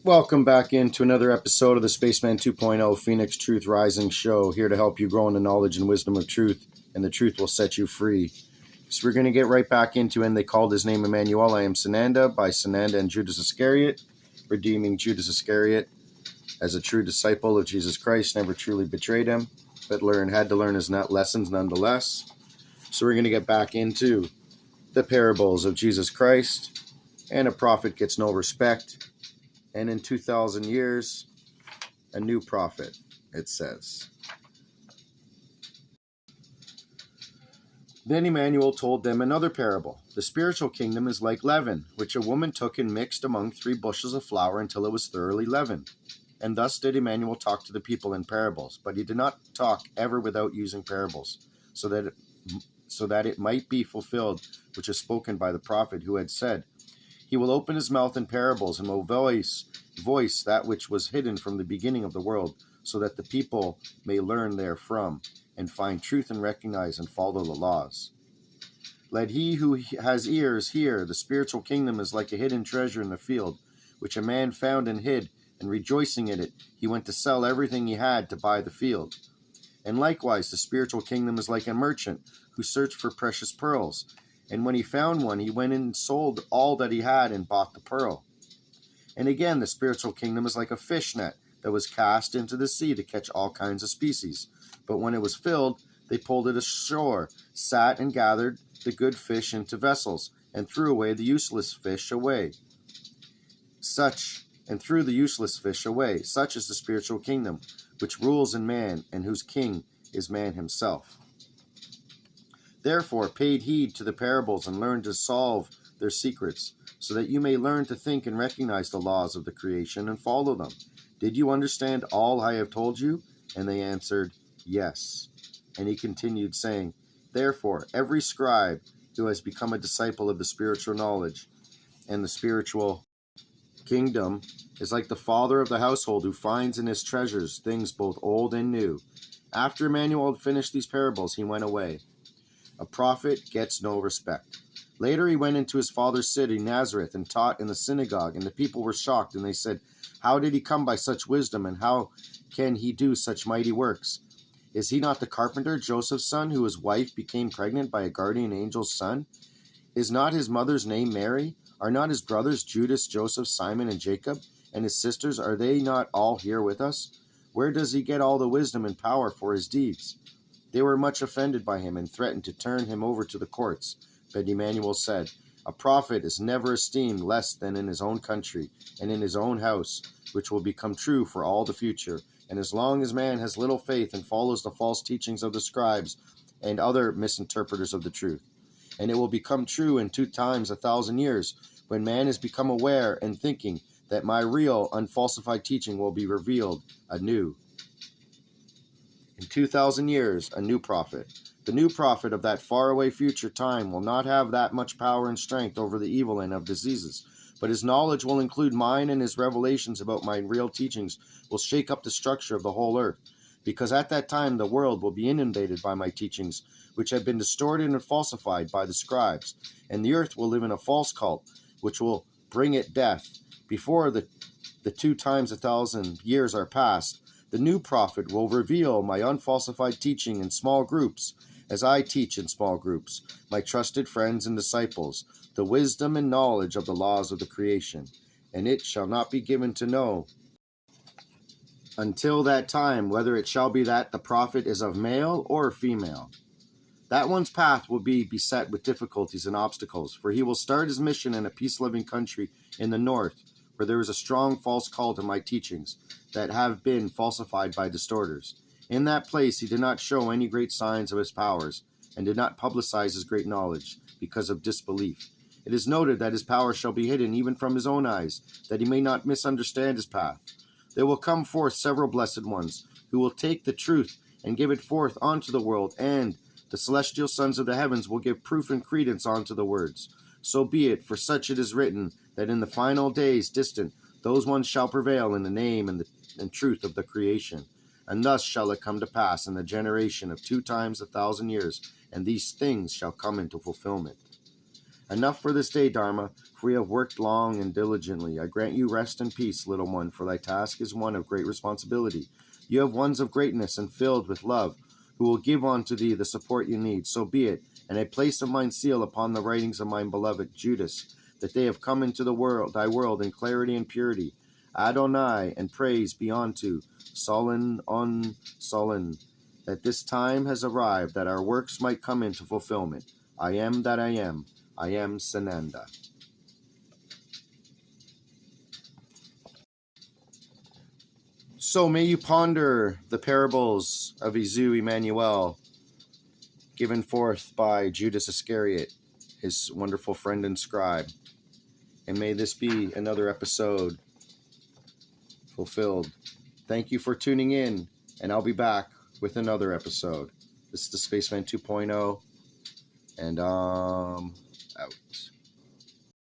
Welcome back into another episode of the Spaceman 2.0 Phoenix Truth Rising Show, here to help you grow in the knowledge and wisdom of truth, and the truth will set you free. So we're going to get right back into, and they called his name Emmanuel. I am SANANDA by SANANDA and Judas Iscarioth, redeeming Judas Iscarioth as a true disciple of Jesus Christ, never truly betrayed him, but had to learn his lessons nonetheless. So we're going to get back into the parables of Jesus Christ, and a prophet gets no respect. And in 2,000 years, a new prophet, it says. Then Emmanuel told them another parable. The spiritual kingdom is like leaven, which a woman took and mixed among 3 bushels of flour until it was thoroughly leavened. And thus did Emmanuel talk to the people in parables, but he did not talk ever without using parables, so that it might be fulfilled, which is spoken by the prophet who had said, He will open his mouth in parables and will voice that which was hidden from the beginning of the world, so that the people may learn therefrom, and find truth and recognize and follow the laws. Let he who has ears hear. The spiritual kingdom is like a hidden treasure in the field, which a man found and hid, and rejoicing in it, he went to sell everything he had to buy the field. And likewise, the spiritual kingdom is like a merchant who searched for precious pearls. And when he found one, he went and sold all that he had and bought the pearl. And again, the spiritual kingdom is like a fish net that was cast into the sea to catch all kinds of species. But when it was filled, they pulled it ashore, sat and gathered the good fish into vessels, and threw the useless fish away. Such is the spiritual kingdom, which rules in man, and whose king is man himself. Therefore, pay heed to the parables and learn to solve their secrets, so that you may learn to think and recognize the laws of the creation and follow them. Did you understand all I have told you? And they answered, Yes. And he continued, saying, Therefore, every scribe who has become a disciple of the spiritual knowledge and the spiritual kingdom is like the father of the household who finds in his treasures things both old and new. After Emmanuel had finished these parables, he went away. A prophet gets no respect. Later he went into his father's city, Nazareth, and taught in the synagogue, and the people were shocked, and they said, How did he come by such wisdom, and how can he do such mighty works? Is he not the carpenter, Joseph's son, whose wife became pregnant by a guardian angel's son? Is not his mother's name Mary? Are not his brothers Judas, Joseph, Simon, and Jacob? And his sisters, are they not all here with us? Where does he get all the wisdom and power for his deeds? They were much offended by him and threatened to turn him over to the courts. But Emmanuel said, A prophet is never esteemed less than in his own country and in his own house, which will become true for all the future. And as long as man has little faith and follows the false teachings of the scribes and other misinterpreters of the truth. And it will become true in 2 times 1,000 years, when man has become aware and thinking that my real, unfalsified teaching will be revealed anew. In 2,000 years, a new prophet. The new prophet of that faraway future time will not have that much power and strength over the evil and of diseases, but his knowledge will include mine, and his revelations about my real teachings will shake up the structure of the whole earth, because at that time the world will be inundated by my teachings, which have been distorted and falsified by the scribes, and the earth will live in a false cult, which will bring it death. Before the 2 times 1,000 years are past, the new prophet will reveal my unfalsified teaching in small groups, as I teach in small groups, my trusted friends and disciples, the wisdom and knowledge of the laws of the creation. And it shall not be given to know until that time whether it shall be that the prophet is of male or female. That one's path will be beset with difficulties and obstacles, for he will start his mission in a peace-loving country in the north, where there is a strong false cult of my teachings that have been falsified by distorters. In that place he did not show any great signs of his powers, and did not publicize his great knowledge, because of disbelief. It is noted that his power shall be hidden even from his own eyes, that he may not misunderstand his path. There will come forth several blessed ones, who will take the truth and give it forth unto the world, and the celestial sons of the heavens will give proof and credence unto the words. So be it, for such it is written, that in the final days distant, those ones shall prevail in the name and truth of the creation. And thus shall it come to pass in the generation of 2 times 1,000 years, and these things shall come into fulfillment. Enough for this day, Dharma, for we have worked long and diligently. I grant you rest and peace, little one, for thy task is one of great responsibility. You have ones of greatness and filled with love, who will give unto thee the support you need. So be it, and I place of mine seal upon the writings of mine beloved Judas, that they have come into the world, thy world, in clarity and purity. hATONnn, and praise be unto SANANDA, that this time has arrived, that our works might come into fulfillment. I am that I am. I am SANANDA. So may you ponder the parables of IMMANUEL, given forth by Judas Iscarioth, his wonderful friend and scribe. And may this be another episode fulfilled. Thank you for tuning in, and I'll be back with another episode. This is the Spaceman 2.0, and out.